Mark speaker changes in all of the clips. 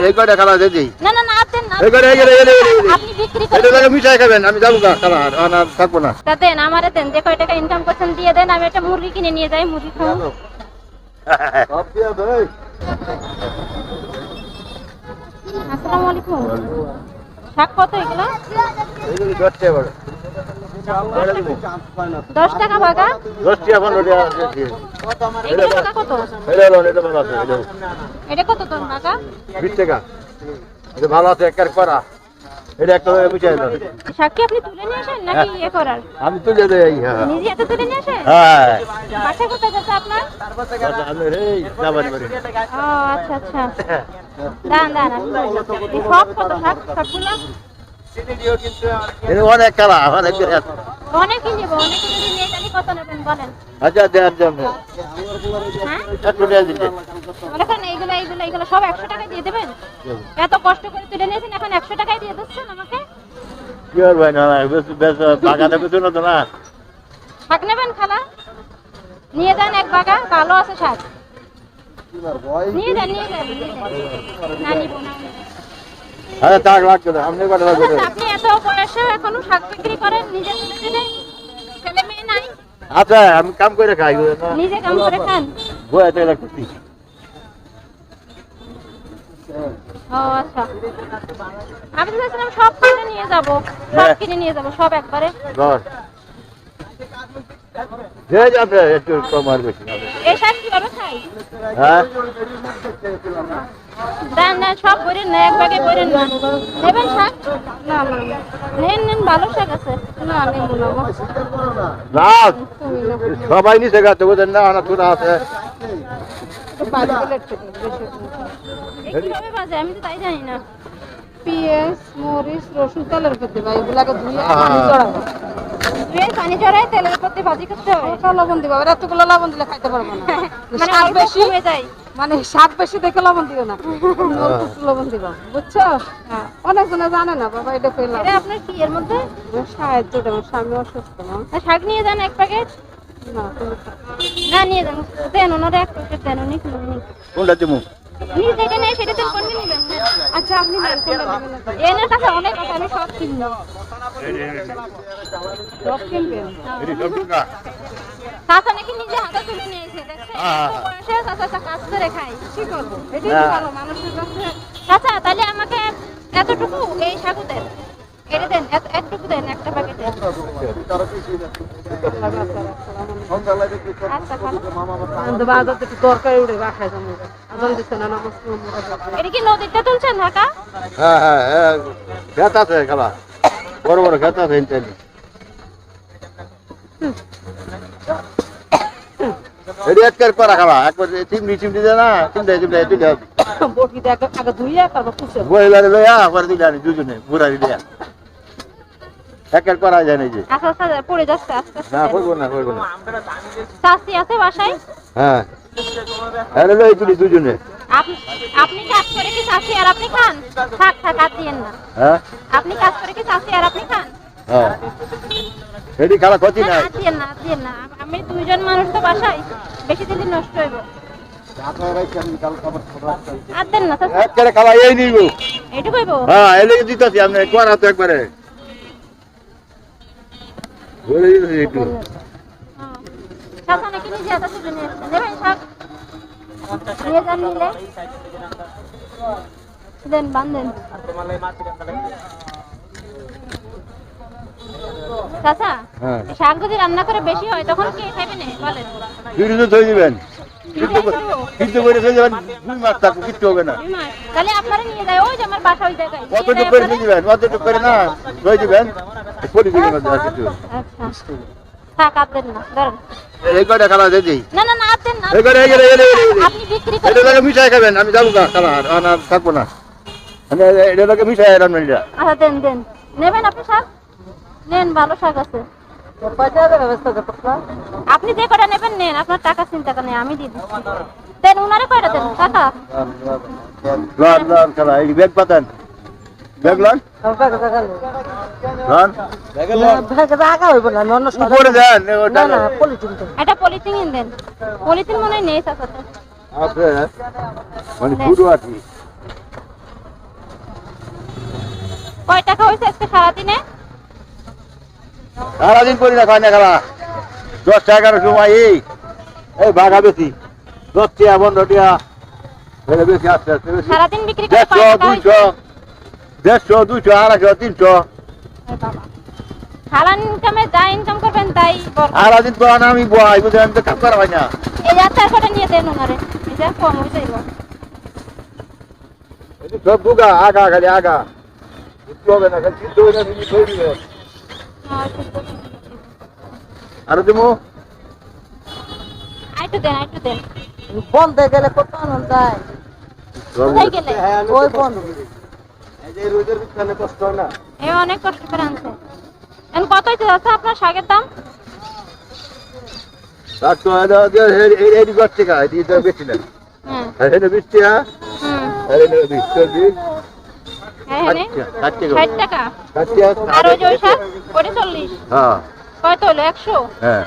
Speaker 1: এই কয়টা খালা দিই
Speaker 2: না না না দেন না
Speaker 1: এই কয়টা
Speaker 2: আপনি বিক্রি করেন
Speaker 1: এটা লাগে মিঠাই খাবেন আমি যাবো না খালা আর থাকবো না
Speaker 2: তা দেন আমারে দেন যে কয় টাকা ইনকাম করছেন দিয়ে দেন আমি একটা মুরগি কিনে নিয়ে যাই মুরগি খাবো
Speaker 1: সব দিয়া ভাই
Speaker 2: আসসালামু আলাইকুম শাক কত এগুলো
Speaker 1: এইগুলো 10 টাকা বড়
Speaker 2: 10 টাকা ভাগা
Speaker 1: 10 টাকা 15 টাকা দিয়েছি
Speaker 2: এগুলো টাকা কত
Speaker 1: এটা ভালো আছে
Speaker 2: এটা কত তোর ভাগা
Speaker 1: 20 টাকা এটা ভালো আছে এক করা এটা একটা মিঠাই দাও
Speaker 2: শাক কি আপনি তুলে নিয়ে আসেন নাকি ইয়ে করার
Speaker 1: আমি তুলে দেই হ্যাঁ
Speaker 2: নিজে এত তুলে নিয়ে আসেন
Speaker 1: হ্যাঁ
Speaker 2: বাসা কোথায় যাচ্ছে আপনার
Speaker 1: আমি এই যাবার পারি
Speaker 2: ও আচ্ছা আচ্ছা দাঁড়ান দাঁড়ান এই সব কত শাক সবগুলো
Speaker 1: এটা অনেক কালা অনেক
Speaker 2: অনেকই নেব অনেক যদি নিয়ে জানি কত নেবেন বলেন
Speaker 1: আচ্ছা দেওয়ার জন্য
Speaker 2: হ্যাঁ
Speaker 1: একটু দিয়ে দিতে
Speaker 2: মনে করেন এইগুলো সব 100 টাকায় দিয়ে দেবেন এত কষ্ট করে তুলে নিয়েছেন এখন 100 টাকায় দিয়ে দিচ্ছেন আমাকে
Speaker 1: কি আর ভাই না বেশ বেশ বাগাতে কিছু না তো না
Speaker 2: শাক নেবেন খালা নিয়ে যান এক বাগা ভালো আছে শাক নিয়ে যান না নিব না
Speaker 1: আরে টাক লাগবে না আপনি কত লাগবে
Speaker 2: আচ্ছা, আপনি এত বয়সে এখনো শাক বিক্রি করেন নিজে তুলে দিলেন ছেলে মেয়ে নাই
Speaker 1: আচ্ছা আমি কাম করে খাই
Speaker 2: নিজে কাম করে খান
Speaker 1: বইতে লাগতেছি
Speaker 2: ও আচ্ছা আমি তো চাইছিলাম সব কিনে নিয়ে যাব সব কিনে নিয়ে যাব সব একবারে
Speaker 1: ধর যে যাবে একটু কমার বেশি
Speaker 2: এই শাক কিভাবে খাই
Speaker 1: হ্যাঁ
Speaker 2: দান না সব করেন না এক বাগে করেন না নেবেন শাক না না নেন ভালো শাক আছে না নেব না
Speaker 1: না সবাই নিচে গাছে বুঝেন না আনা তোরা আছে
Speaker 2: কিভাবে বাজে আমি তো তাই জানি না
Speaker 3: পেঁয়াজ মরিচ রসুন তেলের উপর দিবা এগুলাকে ধুয়ে পানি চড়াবো
Speaker 2: পানি চড়াই তেলের উপর দিয়ে ভাজি করতে হয়
Speaker 3: হালকা লবণ দিবা এবার এতগুলো লবণ দিলে খাইতে পারবো না
Speaker 2: মানে
Speaker 3: শাক
Speaker 2: অল্প
Speaker 3: বেশি
Speaker 2: হয়ে যায়
Speaker 3: মানে শাক বেশি দেখে লবণ দিও না অল্প একটু লবণ দিবা বুঝছো হ্যাঁ অনেক জনে জানে না বাবা এটা পেলাম
Speaker 2: এটা আপনার কি এর মধ্যে
Speaker 3: সাহায্য আমার স্বামী অসুস্থ না
Speaker 2: শাক নিয়ে যান এক প্যাকেট
Speaker 3: না তুমি
Speaker 2: না নিয়ে যান দেন ওনারা এক প্যাকেট দেন উনি
Speaker 1: কোনটা দিমু
Speaker 2: নিয়ে যেটা নেই সেটা তো কোনটা নেবেন
Speaker 3: আচ্ছা আপনি নেন কোনটা নেবেন
Speaker 2: এনার কাছে অনেক আছে আমি সব কিনবো
Speaker 3: সব কিনবেন
Speaker 1: এটি সব টাকা
Speaker 2: চাচা নাকি নিজে হাতে তুলে নিয়েছে দেখছেন এত বয়সে চাচা কাজ করে খায়
Speaker 3: কি করবো এটাই তো ভালো মানুষের কাছে
Speaker 2: চাচা তাহলে আমাকে এতটুকু এই সাগু দেন এটা দেন এতটুকু দেন একটা প্যাকেটে আচ্ছা খালো
Speaker 3: বাজার থেকে তরকারি উঠে বাসায় যাবো আদান দিচ্ছে না নামাজ
Speaker 2: এটা কি নদীতে তুলছেন ঢাকা
Speaker 1: হ্যাঁ হ্যাঁ হ্যাঁ খেত আছে খালা বড় বড় খেত আছে ইন্টারনি এটি একবার করা খালা একবার চিমড়ি দেয় না চিমড়ি তুই
Speaker 3: বটিতে আগে ধুইয়া তারপর কুচে
Speaker 1: বইলারে লইয়া পরে দিলে দুজনে বুড়ারি দেয়া একের করা যায় না যে
Speaker 2: আচ্ছা আচ্ছা পড়ে যাচ্ছে আস্তে
Speaker 1: না
Speaker 2: আস্তে
Speaker 1: করবো না করবো না
Speaker 2: চাচি আছে বাসায়
Speaker 1: হ্যাঁ আরে লই তুলি দুজনে
Speaker 2: আপনি কাজ করে কি চাচি আর আপনি খান থাক থাক আর দিয়েন না
Speaker 1: হ্যাঁ
Speaker 2: আপনি কাজ করে কি চাচি আর আপনি খান
Speaker 1: হ্যাঁ এটি খালা ক্ষতি
Speaker 2: না,
Speaker 1: নাই
Speaker 2: আর দিয়েন না আর দিয়েন না আমি দুইজন মানুষ তো বাসায় বেশি দিন নষ্ট হইব আর দেন না চাচা
Speaker 1: একবারে খালা এই নিব
Speaker 2: এইটুকু হইব
Speaker 1: হ্যাঁ এদিকে দিতেছি আপনি করা তো একবারে বলে দিতেছি একটু
Speaker 2: চাচা নাকি নিজে হাতে তুলে নিয়ে এসেছেন নেবেন শাক নিয়ে যান নিলে দেন বান্ধেন চাচা
Speaker 1: হ্যাঁ
Speaker 2: শাক যদি রান্না করে বেশি হয় তখন কে খাইবে না বলেন
Speaker 1: দুটো তো থই দিবেন কিন্তু করে থই যাবেন দুই মাস থাকবো কিচ্ছু হবে না
Speaker 2: তাহলে আপনারা নিয়ে যায় ওই যে আমার বাসা ওই জায়গায়
Speaker 1: কতটুকু করে থই দিবেন কতটুকু করে না থই দিবেন পলিথিনের মধ্যে আর কিছু
Speaker 2: আচ্ছা থাক আর দেন না ধরেন
Speaker 1: এই কয়টা খালা দিই
Speaker 2: না না না আর দেন না
Speaker 1: এই কয়টা
Speaker 2: আপনি বিক্রি
Speaker 1: এটা
Speaker 2: করেন
Speaker 1: লাগে মিঠাই খাবেন আমি যাবো না খালা আর থাকবো না আমি এটা লাগে মিঠাই রান্না
Speaker 2: আচ্ছা দেন দেন নেবেন আপনি শাক নেন ভালো শাক আছে আপনি যে কটা নেবেন নেন আপনার টাকা চিন্তা নেই আমি দিয়ে দিচ্ছি দেন উনারে কয়টা দেন টাকা
Speaker 1: লন লন খালা এই ব্যাগ পাতেন ব্যাগ লন লন উপরে দেন ওটা
Speaker 2: একটা পলিথিন দেন পলিথিন মনে হয় নেই চাচাতে
Speaker 1: আছে মানে ফুটো আছে
Speaker 2: কয় টাকা হয়েছে আজকে সারাদিনে?
Speaker 1: সারাদিন করি না, খাই না খেলা 10-11 সময় এই বাঘা বেশি 10 টিয়া 15 টিয়া বেশি আস্তে আস্তে বেশি
Speaker 2: সারাদিন বিক্রি করে
Speaker 1: 150
Speaker 2: কয় টাকা হয়েছে?
Speaker 1: 200 200 250 300
Speaker 2: এ বাবা, হালাল ইনকামে যা ইনকাম করবেন তাই বরকত।
Speaker 1: সারাদিন তো আমি বই বুঝে আমি তো কাজ করা হয় না।
Speaker 2: এই যাত্রার করে নিয়ে দেন ওনারে, এই যে কম হয়ে যাইব।
Speaker 1: এই সব বুগা আগা খালি আগা বুঝতে হবে না, খালি চিন্তা হয়ে না তুমি থই দিবে আর তুমি
Speaker 2: আইটু দেন, আইটু দেন।
Speaker 3: বন্ধ হয়ে গেলে কত আনন্দ যায়।
Speaker 2: কোথায় গেলে?
Speaker 3: ওই বন্ধ।
Speaker 1: এই যে রোজের বিছানে কষ্ট হয় না।
Speaker 2: এ অনেক কষ্ট করে আনছে। এখন কত হইতে যাচ্ছে আপনার শাকের দাম?
Speaker 1: তার তো এই করছে কা এই তো বেশি না
Speaker 2: হ্যাঁ,
Speaker 1: আর এটা 20 টাকা
Speaker 2: হুম,
Speaker 1: আর এটা 20 টাকা
Speaker 2: হ্যাঁ, হ্যাঁ, 60 টাকা। আর ওই যে ওই শাক ওটা 40।
Speaker 1: হ্যাঁ
Speaker 2: কত হলো? 100?
Speaker 1: হ্যাঁ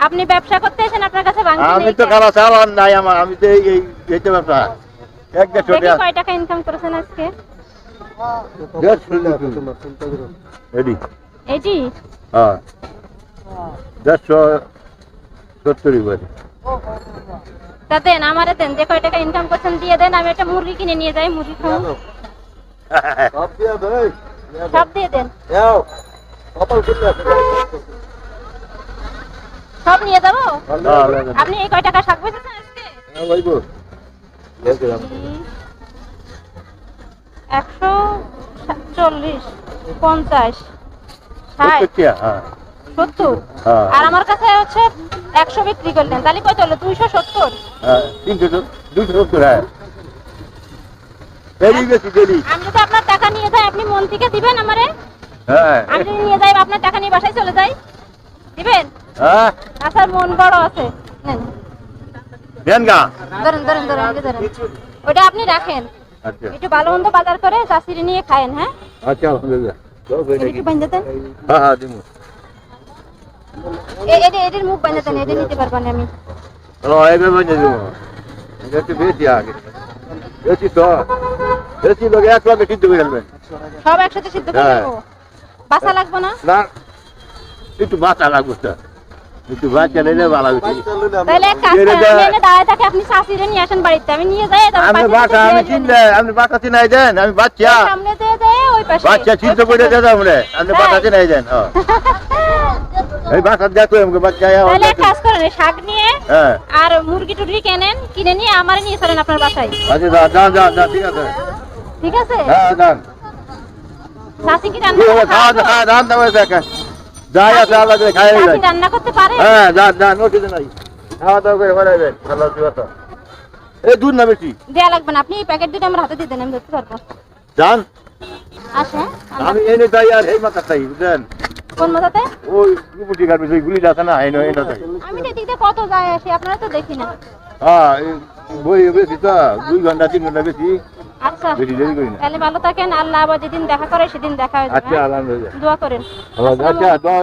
Speaker 2: আপনি ব্যবসা করতে এসেন, আপনার কাছে ভাঙতি
Speaker 1: আমি
Speaker 2: নেই
Speaker 1: তো
Speaker 2: কেন?
Speaker 1: খালা চালান নাই আমার, আমি তো এই যেতে ব্যবসা 1-150
Speaker 2: দেখি
Speaker 1: টাকা
Speaker 2: কয় টাকা ইনকাম করেছেন আজকে?
Speaker 1: রেডি
Speaker 2: এইটি?
Speaker 1: হ্যাঁ 170 বাড়ি
Speaker 2: তা দেন, আমারে দেন, যে কয় টাকা ইনকাম করছেন দিয়ে দেন, আমি একটা মুরগি কিনে নিয়ে যাই, মুরগি খাবো।
Speaker 1: সব দিয়া ভাই
Speaker 2: সব দিয়ে দেন,
Speaker 1: যাও কপাল খুলে আছে
Speaker 2: সব নিয়ে যাবো।
Speaker 1: হ্যাঁ
Speaker 2: আপনি এই কয় টাকা শাক বেচেছেন আজকে?
Speaker 1: হ্যাঁ ভাই গো
Speaker 2: 140, 50, 60,
Speaker 1: হ্যাঁ
Speaker 2: 70,
Speaker 1: হ্যাঁ
Speaker 2: আর আমার কাছে হচ্ছে 100 বিক্রি করলেন, তাহলে কত হলো? 270।
Speaker 1: হ্যাঁ 270 হ্যাঁ দেরি বেশি দেরি
Speaker 2: আমি যদি আপনার টাকা নিয়ে যাই, আপনি মন থেকে দিবেন আমারে?
Speaker 1: হ্যাঁ
Speaker 2: আমি যদি নিয়ে যাই, আপনার টাকা নিয়ে বাসায় চলে যাই, দিবেন?
Speaker 1: হ্যাঁ
Speaker 2: আচ্ছা, মন বড় আছে, নেন,
Speaker 1: দেন গা
Speaker 2: ধরেন ধরেন ধরেন, এই যে ধরেন, ওটা আপনি রাখেন,
Speaker 1: আচ্ছা
Speaker 2: একটু ভালো মন্দ বাজার করে চাষিরে নিয়ে খায়েন। হ্যাঁ,
Speaker 1: আচ্ছা আলহামদুলিল্লাহ
Speaker 2: এটা একটু বান্ধে দেন।
Speaker 1: হ্যাঁ হ্যাঁ দিমু
Speaker 2: এটির মুখ বান্ধে দেন, এটা নিতে পারবো না আমি।
Speaker 1: এইভাবে বানিয়ে দেবো এটা একটু বেশি আগে বেশি তো বেশি লোক এক লগে সিদ্ধ করে ফেলবেন
Speaker 2: সব একসাথে সিদ্ধ করে
Speaker 1: হ্যাঁ।
Speaker 2: দেবো, বাসা লাগবে না?
Speaker 1: না একটু বাঁচা লাগবে স্যার একটু বাচ্চা নিলে ভালো হবে
Speaker 2: তাহলে এক কাজ করেন, আমি এনে দাঁড়ায় থাকি, আপনি চাষিরে নিয়ে আসেন বাড়িতে, আমি নিয়ে যাই, তারপর
Speaker 1: আপনি
Speaker 2: বাসায়
Speaker 1: বাচ্চা আমি
Speaker 2: দিয়ে দিবেন।
Speaker 1: চিনলে আপনি বাচ্চা চিনাই দেন আমি বাচ্চা
Speaker 2: ওই সামনে দিয়ে যায়, ওই পাশে।
Speaker 1: বাচ্চা সিদ্ধ করে দেন আমরা আপনি বাচ্চা চিনাই দেন হ্যাঁ এই বাচ্চা দেখো আমাকে বাচ্চা
Speaker 2: তাহলে এক কাজ করেন, এই শাক নিয়ে
Speaker 1: হ্যাঁ
Speaker 2: আর মুরগি টুরগি কেনেন, কিনে নিয়ে আমারে নিয়ে চলেন আপনার বাসায়,
Speaker 1: আচ্ছা যান যান যান ঠিক আছে
Speaker 2: ঠিক আছে?
Speaker 1: হ্যাঁ যান
Speaker 2: চাষি কি রান্না
Speaker 1: ঠিক আছে
Speaker 2: করতে
Speaker 1: খাওয়া
Speaker 2: পারে?
Speaker 1: খাওয়া দান দেওয়া দেখেন যাই আছে আল্লাহ করে খাই
Speaker 2: চাষি
Speaker 1: যান
Speaker 2: রান্না করতে পারে?
Speaker 1: হ্যাঁ যান যান ও কিছু নাই খাওয়া দাওয়া করে বানাইবেন ভালো কথা এই দুধ না বেশি
Speaker 2: দেয়া লাগবে না, আপনি প্যাকেট দুটো আমার হাতে দিয়ে দেন, আমি ধরতে পারবো।
Speaker 1: যান
Speaker 2: আসেন,
Speaker 1: আমি এনে তাই আর এই মাথা তাই বুঝলেন
Speaker 2: কোন মাথাতে?
Speaker 1: ওই গুপুটি কাটবে ওই গুলি আছে না এনে এনে তাই
Speaker 2: আমি তো এদিক দিয়ে কত যায় আসি, আপনারা তো দেখি না।
Speaker 1: হ্যাঁ এই বই বেশি তো 2 ঘন্টা 3 ঘন্টা বেশি
Speaker 2: আচ্ছা,
Speaker 1: বেশি দেরি করি না
Speaker 2: তাহলে ভালো থাকেন, আল্লাহ আবার যেদিন দেখা করে সেদিন দেখা হয়ে যাবে।
Speaker 1: আচ্ছা
Speaker 2: হ্যাঁ?
Speaker 1: আলহামদুলিল্লাহ
Speaker 2: দোয়া করেন।
Speaker 1: আচ্ছা দোয়া